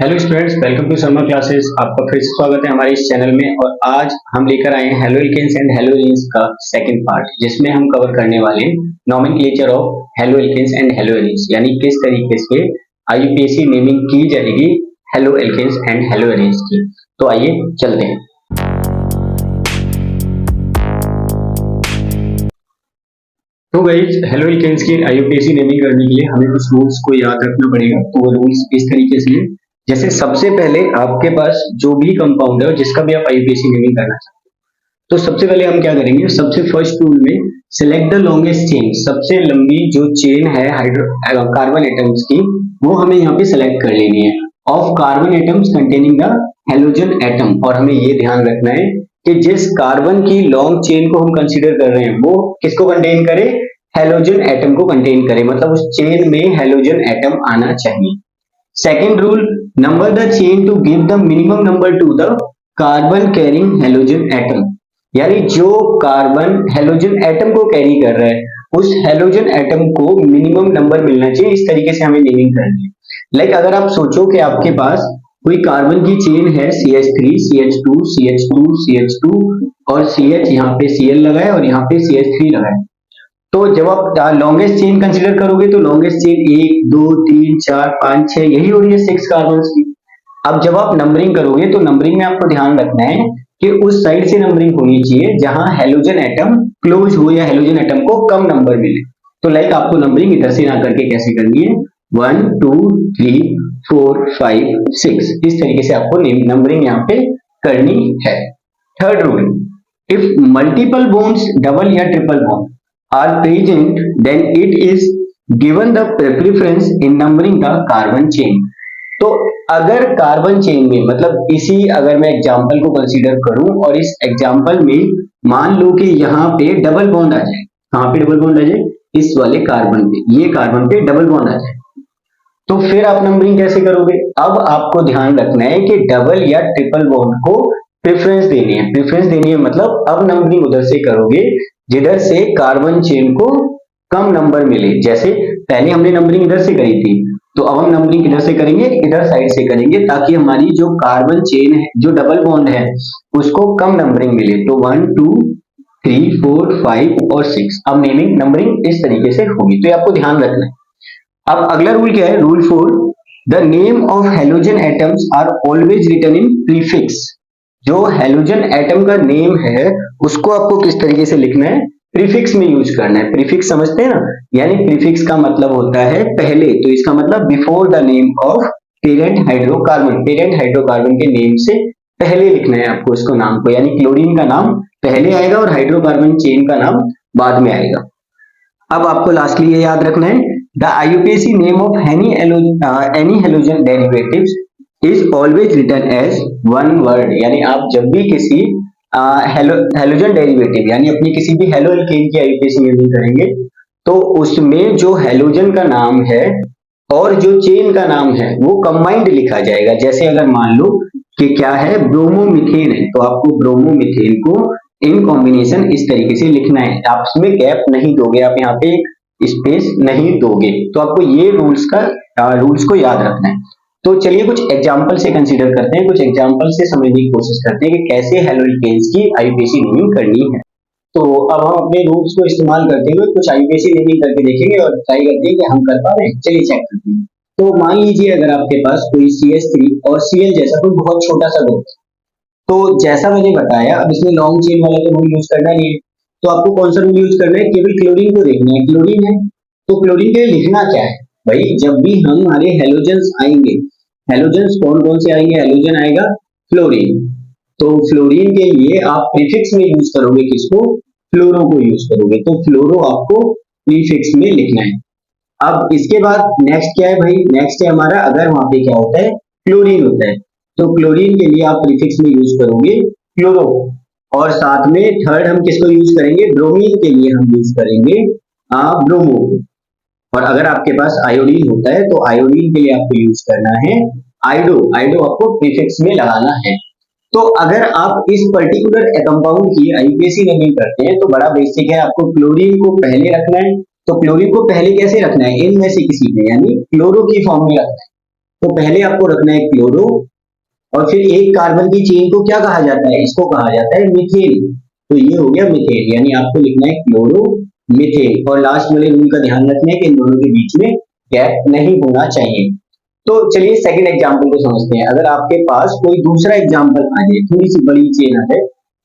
Hello students, welcome to summer classes. आपका फिर से स्वागत है हमारे इस चैनल में। और आज हम लेकर आए हैं halo alkanes and halo arenes का सेकंड पार्ट, जिसमें हम कवर करने वाले हैं nomenclature of halo alkanes and halo arenes, यानी किस तरीके से आईयूपीएसी नेमिंग की जाएगी halo alkanes and halo arenes की। तो आइए चलते हैं। तो गाइस, हेलो एल्केन्स की आईयूपीएसी नेमिंग करने के लिए हमें कुछ रूल्स को याद रखना पड़ेगा। तो वो रूल्स इस तरीके से हैं, जैसे सबसे पहले आपके पास जो भी कंपाउंड है जिसका भी आप आईयूपीएसी नेमिंग करना चाहते हैं, तो सबसे पहले हम क्या करेंगे, सबसे फर्स्ट रूल में सिलेक्ट द लॉन्गेस्ट चेन, सबसे लंबी जो चेन है कार्बन एटम्स की, वो हमें यहाँ पे सिलेक्ट कर लेनी है of carbon atoms containing the halogen atom. और हमें ये ध्यान रखना है कि जिस कार्बन की लॉन्ग चेन को हम कंसीडर कर रहे हैं वो किसको कंटेन करे, हेलोजन एटम को कंटेन करे, मतलब उस चेन में हेलोजन एटम आना चाहिए। Second rule, number the chain to give the minimum number to the carbon carrying halogen atom, यानी जो कार्बन हेलोजन एटम को कैरी कर रहा है उस हेलोजन एटम को मिनिमम नंबर मिलना चाहिए। इस तरीके से हमें नेमिंग करनी है। लाइक अगर आप सोचो कि आपके पास कोई कार्बन की चेन है CH3 CH2 CH2 CH2 और CH, यहाँ पे Cl लगा है और यहाँ पे CH3 लगा है, तो जब आप लॉन्गेस्ट चेन कंसीडर करोगे तो लॉन्गेस्ट चेन 1 2 3 4 5 6 यही हो रही है 6 कार्बन की। अब जब आप नंबरिंग करोगे तो नंबरिंग में आपको ध्यान रखना है कि उस साइड से नंबरिंग होनी चाहिए जहां हेलोजन एटम क्लोज हो या हेलोजन एटम को कम नंबर मिले। तो लाइक आपको नंबरिंग इधर से ना करके कैसे करनी है, 1 2 3 4 5 6, इस तरीके से आपको नंबरिंग यहाँ पे करनी है। Third rule, if multiple bonds double या triple bond are present, then it is given the preference in numbering the carbon chain। तो अगर कार्बन चेन में, मतलब इसी, अगर मैं एग्जांपल को कंसीडर करूं और इस एग्जांपल में मान लो कि यहाँ पे डबल बॉन्ड आ जाए, कहाँ पे डबल बॉन्ड आ जाए, इस वाले कार्बन पे, ये कार्बन पे डबल बॉन्ड आ जाए, तो फिर आप नंबरिंग कैसे करोगे। अब आपको ध्यान रखना है कि डबल या ट्रिपल बॉन्ड को प्रेफरेंस देनी है। प्रेफरेंस देनी है मतलब अब नंबरिंग उधर से करोगे जिधर से कार्बन चेन को कम नंबर मिले। जैसे पहले हमने नंबरिंग इधर से करी थी, तो अब हम नंबरिंग किधर से करेंगे, इधर साइड से करेंगे, ताकि हमारी जो कार्बन चेन है, जो डबल बॉन्ड है, उसको कम नंबरिंग मिले। तो 1 2 3 4 5 और 6, अब नेमिंग नंबरिंग इस तरीके से होगी। तो ये आपको ध्यान रखना है। अब अगला रूल क्या है, rule 4, the name of halogen atoms are always written in prefix. जो हेलोजन एटम का नेम है उसको आपको किस तरीके से लिखना है, प्रीफिक्स में यूज करना है। प्रीफिक्स समझते हैं ना, यानी प्रीफिक्स का मतलब होता है पहले, तो इसका मतलब before the name of parent hydrocarbon, parent hydrocarbon के नेम से पहले लिखना है आपको इसको, नाम को, यानी क्लोरीन का नाम पहले आएगा और हाइड्रोकार्बन चेन का नाम बाद में आएगा। अब आपको लास्टली ये याद रखना है, the IUPAC name of any halogen derivatives is always written as one word, यानी आप जब भी किसी हेलोजन डेरिवेटिव यानी अपनी किसी भी हेलो एल्केन की आईयूपीएसी नेमिंग करेंगे तो उसमें जो हेलोजन का नाम है और जो चेन का नाम है वो कंबाइंड लिखा जाएगा। जैसे अगर मान लो कि क्या है, ब्रोमोमीथेन है, तो आपको ब्रोमोमीथेन को इन कॉम्बिनेशन इस तरीके से लिखना है, आप उसमें गैप नहीं दोगे, आप यहाँ पे एक स्पेस नहीं दोगे। तो आपको ये रूल्स को याद रखना है। तो चलिए कुछ एग्जांपल से कंसीडर करते हैं, कुछ एग्जांपल से समझने की कोशिश करते हैं कि कैसे हेलो एल्केन्स की आईयूपीएसी नेमिंग करनी है। तो अब हम अपने रूल्स को इस्तेमाल करते हुए कुछ आईयूपीएसी नेमिंग करके देखेंगे और ट्राई करते हैं कि हम कर पा रहे हैं। चलिए चेक करते हैं। तो मान लीजिए अगर आपके पास कोई CH3 और Cl जैसा कोई बहुत छोटा सा ग्रुप, तो जैसा मैंने बताया, अब इसमें लॉन्ग चेन वाला तो रूल यूज करना नहीं है, तो आपको कौन सा रूल यूज करना है, केवल क्लोरीन को देखना है। क्लोरीन है तो क्लोरीन के लिए लिखना क्या है भाई, जब भी हमारे हेलोजन्स आएंगे, हेलोजन्स कौन कौन से आएंगे, हेलोजन आएगा फ्लोरीन, तो फ्लोरीन के लिए आप प्रीफिक्स में यूज करोगे किसको, फ्लोरो को यूज करोगे, तो फ्लोरो आपको प्रीफिक्स में लिखना है। अब इसके बाद नेक्स्ट क्या है भाई, नेक्स्ट है हमारा, अगर वहां पे क्या होता है, क्लोरीन होता है, तो क्लोरीन के लिए आप प्रीफिक्स में यूज करोगे क्लोरो, और साथ में थर्ड हम किसको यूज करेंगे, ब्रोमीन के लिए हम यूज करेंगे ब्रोमो। और अगर आपके पास आयोडीन होता है तो आयोडीन के लिए आपको यूज करना है आइडो, आइडो आपको प्रीफिक्स में लगाना है। तो अगर आप इस पर्टिकुलर कंपाउंड की आईयूपीएसी नेमिंग करते हैं तो बड़ा बेसिक है, आपको क्लोरीन को पहले रखना है। तो क्लोरीन को पहले कैसे रखना है, इन में से किसी में, यानी क्लोरो की फॉर्म में रखना है। तो पहले आपको रखना है क्लोरो, और फिर एक कार्बन की चेन को क्या कहा जाता है, इसको कहा जाता है मीथेन। तो ये हो गया मीथेन, यानी आपको लिखना है क्लोरो मीथेन, और लास्ट वाले रूल का ध्यान रखना है कि इन दोनों के बीच में गैप नहीं होना चाहिए। तो चलिए सेकंड एग्जांपल को समझते हैं। अगर आपके पास कोई दूसरा एग्जांपल आ जाए, थोड़ी सी बड़ी चेन आ जाए,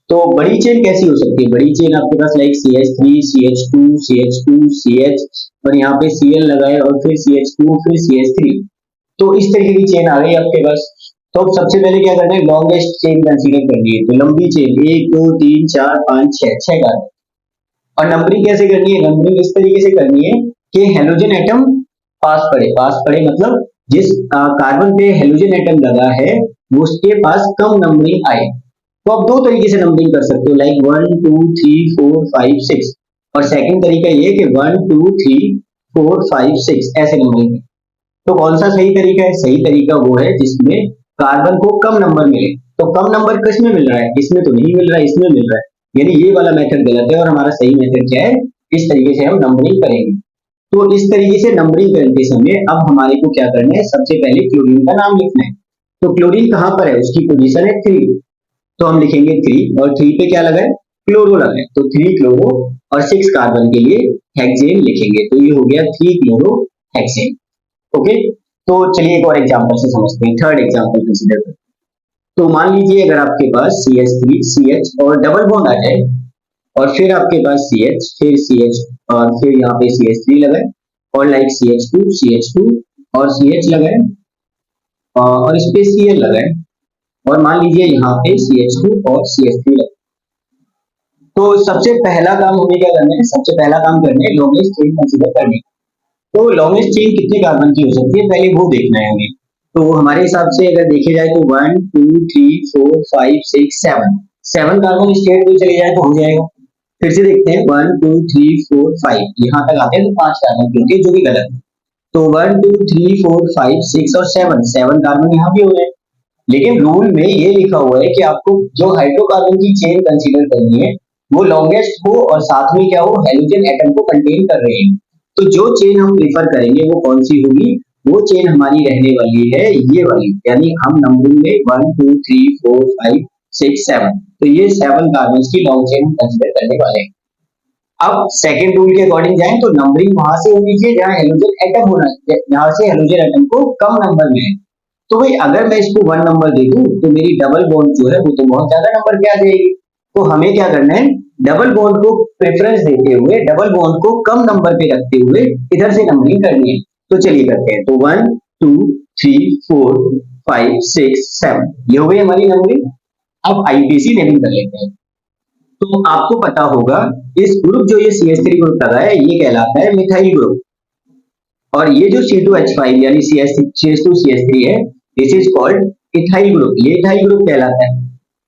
तो बड़ी चेन कैसी हो सकती है, बड़ी चेन आपके पास like CH3 CH2 CH2 CH, और यहाँ पे Cl लगाए और फिर CH2 फिर CH3, तो इस तरीके की चेन आ गई आपके पास। तो सबसे पहले क्या करना है, लॉन्गेस्ट चेन कंसीडर करनी है। तो लंबी चेन 1 2 3 4 5 6 का, और नंबरिंग कैसे करनी है, नंबरिंग इस तरीके से करनी है कि हेलोजन एटम पास पड़े मतलब जिस कार्बन पे हेलोजन एटम लगा है वो उसके पास कम नंबरिंग आए। तो आप दो तरीके से नंबरिंग कर सकते हो, लाइक 1 2 3 4 5 6, और सेकंड तरीका ये कि 1 2 3 4 5 6 ऐसे नंबरिंग है। तो कौन सा सही तरीका है, सही तरीका वो है जिसमें कार्बन को कम नंबर मिले। तो कम नंबर किसमें मिल रहा है, इसमें तो नहीं मिल रहा है, इसमें मिल रहा है, यानी ये वाला मेथड गलत है और हमारा सही मेथड क्या है, इस तरीके से हम नंबरिंग करेंगे। तो इस तरीके से नंबरिंग करते समय अब हमारे को क्या करना है, सबसे पहले क्लोरीन का नाम लिखना है। तो क्लोरीन कहां पर है, उसकी पोजीशन है 3, तो हम लिखेंगे 3, और 3 पे क्या लगा है, क्लोरो लगा है, तो 3 क्लोरो, और 6 कार्बन के लिए हेक्सेन लिखेंगे। तो ये हो गया 3 क्लोरो हेक्सेन। ओके, तो चलिए एक और एग्जांपल से समझते हैं, थर्ड एग्जांपल कंसीडर करते हैं। तो मान लीजिए अगर आपके पास CH3 CH और डबल बॉन्ड आ जाए, और फिर आपके पास CH फिर CH और फिर यहाँ पे CH3 लगाए, और लाइक CH2 और CH लगाए, और इस पे Cl लगाए, और मान लीजिए यहाँ पे CH2 और CH3 लगाए। तो सबसे पहला काम हमें क्या करना है, सबसे पहला काम करना है लॉन्गेस्ट चेन कंसीडर करने। तो लॉन्गेस्ट चेन कितने कार्बन की हो सकती है, पहले वो देखना है हमें। तो हमारे हिसाब से अगर देखे जाए तो 1 2 3 4 5 6 7 कार्बन स्टेट पे चले जाए तो हो जाएगा। फिर से देखते हैं 1 2 3 4 5 यहाँ तक आते हैं तो 5 कार्बन की होती है, जो कि गलत है। तो 1 2 3 4 5 6 और 7 कार्बन यहाँ भी हो गए। लेकिन रूल में ये लिखा हुआ है कि आपको जो हाइड्रोकार्बन की चेन कंसीडर करनी है वो लॉन्गेस्ट हो और साथ में क्या हो, हेलोजन एटम को कंटेन कर रहे हैं। तो जो चेन हम प्रीफर करेंगे वो कौन सी होगी, वो चेन हमारी रहने वाली है ये वाली, यानी हम नंबरिंग में 1 2 3 4 5 6 7, तो ये 7 कार्बन की लॉन्ग चेन कंसीडर करने वाले हैं। अब सेकंड रूल के अकॉर्डिंग जाएं तो नंबरिंग वहां से होनी चाहिए जहां हेलोजन एटम होना चाहिए, यहाँ से हेलोजन एटम को कम नंबर मिले। तो भाई अगर मैं इसको 1 नंबर दे दूं तो मेरी डबल बॉन्ड जो है वो तो बहुत ज्यादा नंबर पे आ जाएगी। तो हमें क्या करना है, डबल बॉन्ड को प्रेफरेंस देते हुए, डबल बॉन्ड को कम नंबर पे रखते हुए इधर से नंबरिंग करनी है। तो चलिए करते हैं। तो 1 2 3 4 5 6 7 ये हो गई हमारी नंबरिंग। अब आईपीसी नेमिंग कर लेते हैं। तो आपको पता होगा इस ग्रुप जो ये CH3 ग्रुप लगा है ये कहलाता है मिथाइल ग्रुप, और ये जो C2H5 यानी CH2CH3 है this is called ethyl group, ये इथाइल ग्रुप कहलाता है।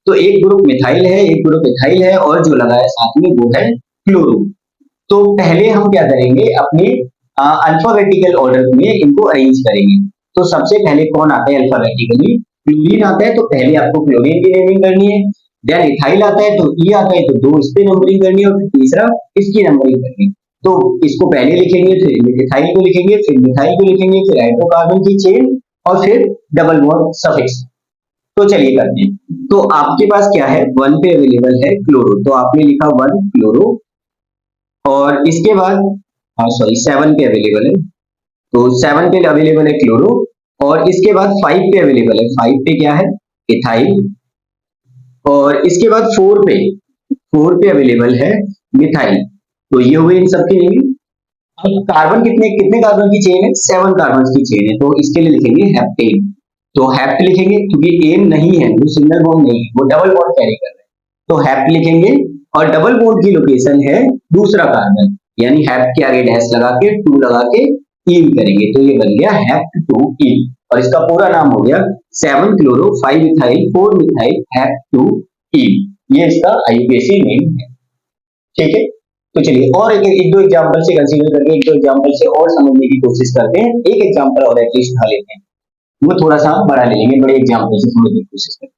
तो एक ग्रुप मिथाइल है, एक ग्रुप इथाइल है, और जो लगा है साथ में वो है क्लोरो। तो पहले हम क्या करेंगे, अपने अल्फाबेटिकल ऑर्डर में इनको अरेंज करेंगे। तो सबसे पहले कौन आता है अल्फाबेटिकली, क्लोरीन आता है, तो पहले आपको क्लोरीन की नेमिंग करनी है। देन इथाइल आता है तो ई आता है, तो दो इस पे नंबरिंग करनी है, और फिर तीसरा इसकी नंबरिंग करनी है। तो इसको पहले लिखेंगे, फिर इथाइल को लिखेंगे, फिर मिथाइल को लिखेंगे, फिर हाइड्रोकार्बन की चेन, और फिर डबल बॉन्ड सफिक्स। तो चलिए करते हैं। तो आपके पास क्या है, 1 पे अवेलेबल है क्लोरो, तो आपने लिखा 1 क्लोरो, और इसके बाद सॉरी 7 पे अवेलेबल है, तो 7 पे अवेलेबल है क्लोरो, और इसके बाद 5 पे अवेलेबल है, 5 पे क्या है इथाइल, और इसके बाद 4 पे अवेलेबल है मिथाइल। तो ये हुए इन सबके लिए। अब कार्बन कितने कितने कार्बन की चेन है, 7 कार्बन की चेन है, तो इसके लिए लिखेंगे हेप्टेन। तो हेप्ट लिखेंगे क्योंकि एन नहीं है, वो सिंगल बॉन्ड नहीं है, वो डबल बॉन्ड कैरी कर रहे हैं, तो हेप्ट लिखेंगे। और डबल बॉन्ड की लोकेशन है दूसरा कार्बन, यानी हेप्ट के आगे डैश लगा के 2 लगा के ईन करेंगे, तो ये बन गया हेप्ट 2 ईन, और इसका पूरा नाम हो गया 7 क्लोरो 5 इथाइल 4 मिथाइल हेप्ट 2 ईन। ये इसका आईयूपीएसी नेम है। ठीक है, तो चलिए और एक दो एग्जांपल से कंसीडर करके एक दो एग्जांपल से और समझने की कोशिश करते हैं। एक एग्जांपल और एटलीस्ट उठा लेते हैं, वो थोड़ा सा बड़ा ले लेंगे, बड़े एग्जांपल से समझने की कोशिश करते हैं।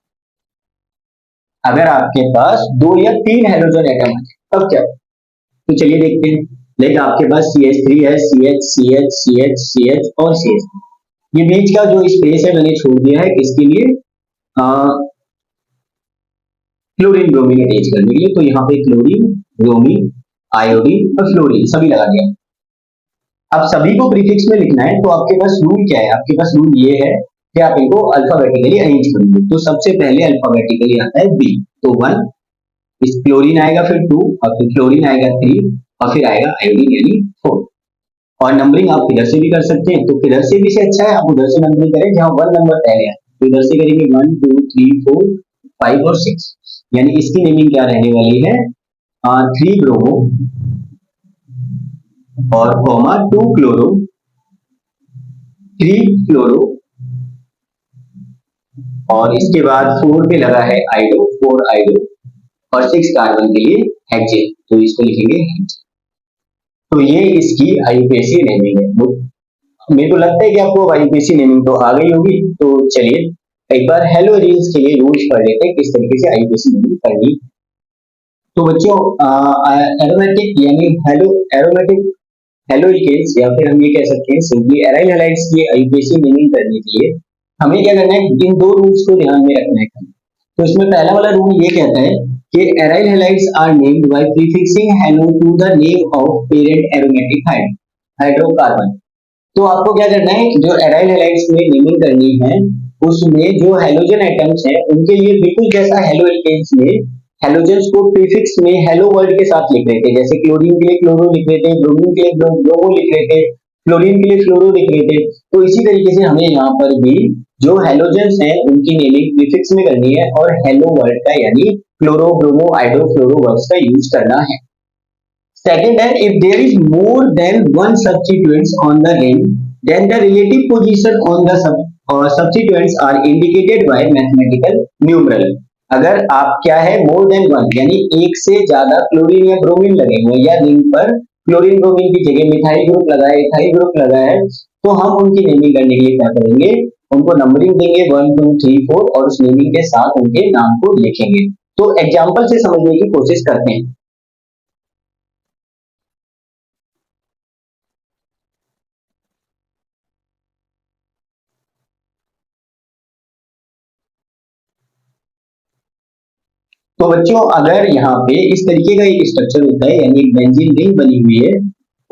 अगर आपके पास 2 या 3 हेलोजन एटम है तब क्या, तो चलिए देखते हैं। लाइक आपके पास CH3 है, CH CH CH CH और CH, ये बीच का जो स्पेस है मैंने छोड़ दिया है किसके लिए, क्लोरीन ब्रोमीन अटैच करने के लिए। तो यहाँ पे क्लोरीन, ब्रोमीन, आयोडीन और फ्लोरीन सभी लगा दिया। अब सभी को प्रीफिक्स में लिखना है, तो आपके पास रूल क्या है, आपके पास रूल ये है कि आप इनको अल्फाबेटिकली अरेंज करेंगे। तो सबसे पहले अल्फाबेटिकली आता है बी, तो 1, इस क्लोरीन आएगा, फिर 2, और फिर क्लोरीन आएगा 3, और फिर आएगा आयोडीन यानी 4। और नंबरिंग आप इधर से भी कर सकते हैं, तो इधर से भी से अच्छा है आप उधर से नंबरिंग करें जहां 1 नंबर पहले है, तो इधर से करेंगे 1 2 3 4 5 और 6, यानी इसकी नेमिंग क्या रहने वाली है, 3 ब्रोमो और कॉमा 2 क्लोरो, 3 फ्लोरो, और इसके बाद 4 पे लगा है आइडो, 4 आइडो, और 6 कार्बन के लिए हेक्सेन, तो इसको लिखेंगे हेक्सेन। तो ये इसकी आईयूपीएसी नेमिंग है। मेरे को लगता है कि आपको आईयूपीएसी नेमिंग तो आ गई होगी, तो चलिए एक बार हेलोजेन्स के लिए रूल्स पढ़ लेते हैं किस तरीके से आईयूपीएसी नेमिंग करनी। तो बच्चों एरोमेटिक यानी एरोमेटिक हेलोइकेन्स, या फिर हम ये कह सकते हैं सिंपली एराइल हैलाइड्स की आईयूपीएसी नेमिंग करने के लिए हमें क्या करना है, इन दो रूल्स को ध्यान में रखना है। तो इसमें पहला वाला रूल ये कहता है कि aryl halides are named by prefixing halo to the name of parent aromatic hydrocarbon. तो आपको क्या करना है, जो एराइल हैलाइड्स में नेमिंग करनी है उसमें जो हेलोजन एटम्स हैं उनके लिए बिल्कुल जैसा हेलोइकेन्स में हेलोजेंस को प्रीफिक्स में हेलो वर्ड के साथ लिख रहे थे, जैसे क्लोरीन के लिए क्लोरो लिख रहे थे, ब्रोमीन के लिए ब्रोमो लिख रहे थे, फ्लोरीन के लिए फ्लोरो लिख रहे थे। तो इसी तरीके से हमें यहाँ पर भी जो हेलोजेंस हैं उनकी नेमिंग प्रीफिक्स में करनी है और हेलो वर्ड का यानी chloro, bromo, iodo, fluoro words का यूज करना है। सेकंड है, if there is more than one substituents on the ring then the relative position on the substituents are indicated by mathematical numeral. अगर आप क्या है मोर देन वन यानी एक से ज्यादा क्लोरीन या ब्रोमीन लगे हुए या रिंग पर क्लोरीन ब्रोमीन की जगह मिथाइल ग्रुप लगा है, इथाइल ग्रुप लगा है, तो हम उनकी नेमिंग करने के लिए क्या करेंगे, उनको नंबरिंग देंगे 1 2 3 4 और उस नेमिंग के साथ उनके नाम को लिखेंगे। तो एग्जांपल से समझने की कोशिश करते हैं। तो बच्चों अगर यहाँ पे इस तरीके का एक स्ट्रक्चर होता है यानी एक बेंजीन रिंग बनी हुई है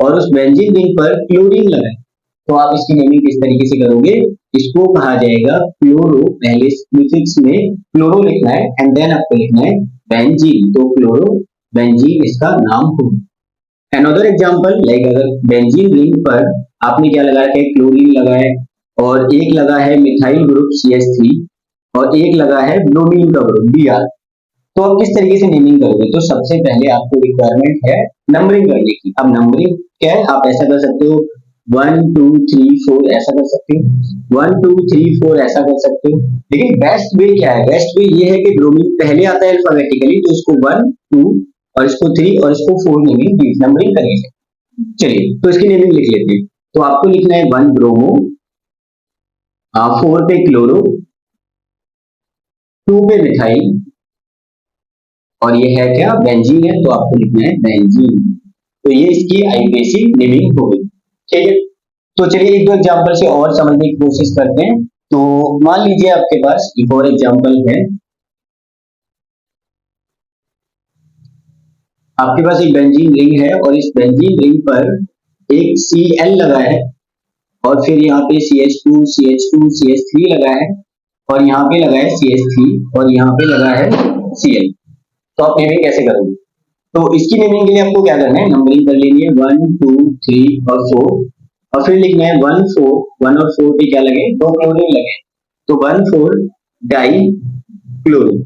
और उस बेंजीन रिंग पर क्लोरीन लगा है, तो आप इसकी नेमिंग किस तरीके से करोगे, इसको कहा जाएगा क्लोरो, पहले प्रीफिक्स में क्लोरो लिखना है एंड देन आपको लिखना है बेंजीन, तो क्लोरो बेंजीन इसका नाम होगा। अनदर एग्जांपल लाइक अगर बेंजीन रिंग पर आपने क्या लगा रखा है, क्लोरीन लगा है और एक लगा है मिथाइल ग्रुप CH3 और एक लगा है ब्रोमीन का ग्रुप Br, तो आप किस तरीके से नेमिंग करोगे, तो सबसे पहले आपको रिक्वायरमेंट है नंबरिंग करने की। अब नंबरिंग क्या है, आप ऐसा कर सकते हो 1 2 3 4 ऐसा कर सकते हो, 1 2 3 4 ऐसा कर सकते हो, लेकिन बेस्ट वे क्या है, बेस्ट वे ये है कि ब्रोमीन पहले आता है अल्फाबेटिकली, तो इसको 1 2 और इसको 3 और इसको 4 नंबरिंग करेंगे। चलिए तो इसकी नेमिंग लिख लेते हैं। तो आपको लिखना है 1 ब्रोमो, 4 पे क्लोरो, 2 पे मिथाइल, और ये है क्या बेंजीन है, तो आपको लिखना है बेंजीन। तो ये इसकी आईयूपीएसी नेमिंग हो गई। ठीक है, तो चलिए एक दो एग्जांपल से और समझने की कोशिश करते हैं। तो मान लीजिए आपके पास एक और एग्जांपल है, आपके पास एक बेंजीन रिंग है और इस बेंजीन रिंग पर एक Cl लगा है और फिर यहाँ पे CH2 CH2 CH3 लगा है और यहाँ पे लगा है CH3 और यहाँ पे लगा है Cl। तो आप नेमिंग कैसे करोगे, तो इसकी नेमिंग के लिए आपको क्या करना है, नंबरिंग कर लेनी है 1 2 3 और 4 और फिर लिखना है 1 4, 1 और 4 पे क्या लगे, दो क्लोरीन लगे, तो 1 4 डाई क्लोरीन,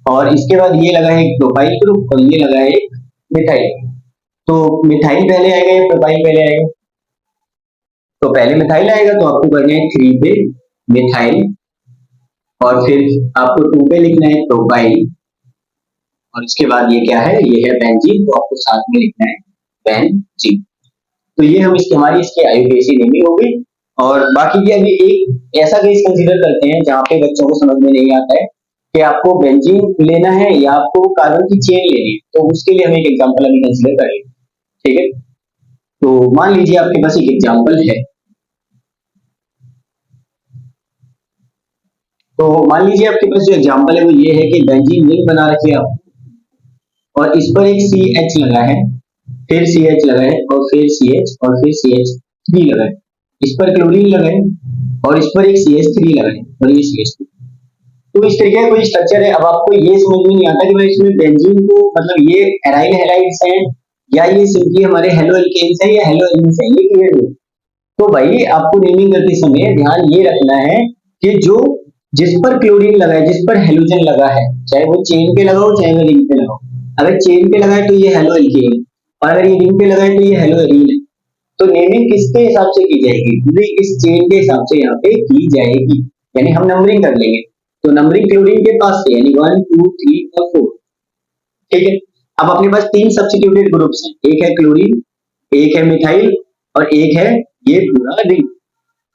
और इसके बाद ये लगा है एक प्रोपाइल ग्रुप और ये लगा है एक मिथाइल। तो मिथाइल पहले आएगा या प्रोपाइल पहले आएगा, तो पहले मिथाइल आएगा, तो आपको करना है 3 पे मिथाइल और फिर आपको 2 पे लिखना है प्रोपाइल और इसके बाद ये क्या है, ये है बेंजीन, तो आपको साथ में लिखना है बेंजीन। तो ये हम इसकी हमारी इसकी आईयूपीएसी नेमिंग हो गई। और बाकी की अभी एक ऐसा केस कंसीडर करते हैं जहाँ पे बच्चों को समझ में नहीं आता है कि आपको बेंजीन लेना है या आपको कार्बन की चेन लेनी है, तो उसके लिए हम एक एग्जांपल अभी कंसीडर करेंगे। ठीक है, तो मान लीजिए आपके पास एक एग्जांपल है, तो मान लीजिए आपके पास जो एग्जांपल है वो ये है कि बेंजीन रिंग बना रखी है आप, और इस पर एक CH लगा है, फिर CH लगा है, और फिर CH, और फिर CH3 लगा है। इस पर क्लोरीन लगा है, और इस पर एक CH3 लगा है, और ये CH2। तो इस तरीके का कोई स्ट्रक्चर है। अब आपको ये समझ में नहीं आता कि भाई इसमें बेंजीन को मतलब ये एराइल हैलाइड्स हैं या ये सिंपली हमारे हेलो एल्केन्स हैं या हेलो एल्केन्स हैं, ये क्लियर नहीं। तो भाई आपको नेमिंग करते समय ध्यान ये रखना है कि जो जिस पर क्लोरीन लगा है, जिस पर हेलोजन लगा है, चाहे वो चेन पे लगा हो चाहे वो रिंग पे लगा हो। अगर चेन पे लगा है तो ये हेलो एल्केन, और अगर ये रिंग पे लगा है तो ये हेलो एरीन है। तो नेमिंग किसके हिसाब से की जाएगी? पूरी इस चेन के हिसाब से यहाँ पे की जाएगी, यानी हम नंबरिंग कर लेंगे। तो नंबरिंग क्लोरीन के पास से, यानी 1 2 3 और 4, ठीक है। अब अपने पास 3 सब्स्टिट्यूटेड ग्रुप्स हैं, एक है क्लोरीन, एक है मिथाइल, और एक है ये पूरा रिंग।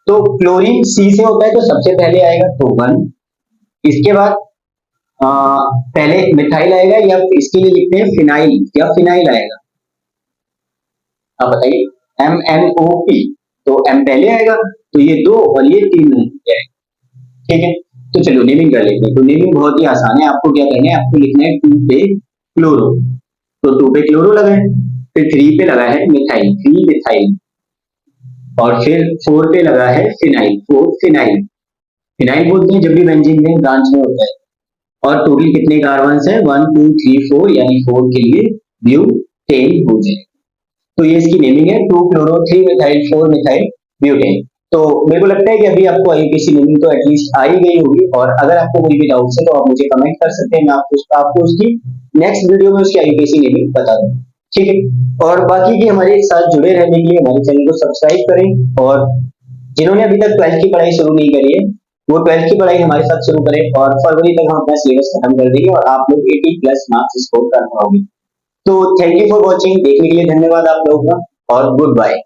तो क्लोरीन C से होता है तो सबसे पहले आएगा तो 1, इसके बाद पहले मिथाइल आएगा, या इसके लिए लिखते हैं फिनाइल या फिनाइल आएगा। आप बताइए, MnO_P, तो M पहले आएगा, तो ये 2 और ये 3 नहीं जाएगा, ठीक है। तो चलो नेमिंग कर लेते हैं। तो नेमिंग बहुत ही आसान है, आपको क्या करना है, आपको लिखना है 2 पे क्लोरो, तो 2 पे क्लोरो लगा है, फिर 3 पे लगा है मिथाइल, 3 मिथाइल, और फिर 4 पे लगा है फिनाइल, 4 फिनाइल। फिनाइल बोलते हैं जब भी बेंजीन रिंग ब्रांच में होता है। और टोटल कितने कार्बन्स हैं, 1 2 3 4, यानी 4 के लिए ब्यूटेन हो जाएगा। तो ये इसकी नेमिंग है, 2 क्लोरो 3 मिथाइल 4 मिथाइल ब्यूटेन। तो मेरे को लगता है कि अभी आपको आईयूपीएसी नेमिंग तो एटलीस्ट आ ही गई होगी, और अगर आपको कोई भी डाउट है तो आप मुझे कमेंट कर सकते हैं, मैं आपको उसकी नेक्स्ट वीडियो में उसकी आईयूपीएसी नेमिंग बता दूं, ठीक है। और बाकी की हमारे साथ जुड़े रहने के लिए हमारे चैनल को सब्सक्राइब करें, और जिन्होंने अभी तक 12th की पढ़ाई शुरू नहीं करी है वो 12th की पढ़ाई हमारे साथ शुरू करें, और फरवरी तक हम अपना सिलेबस खत्म कर देंगे और आप लोग 80+ मार्क्स स्कोर कर पाओगे। तो थैंक यू फॉर वॉचिंग, देखने के लिए धन्यवाद आप लोगों का, और गुड बाय।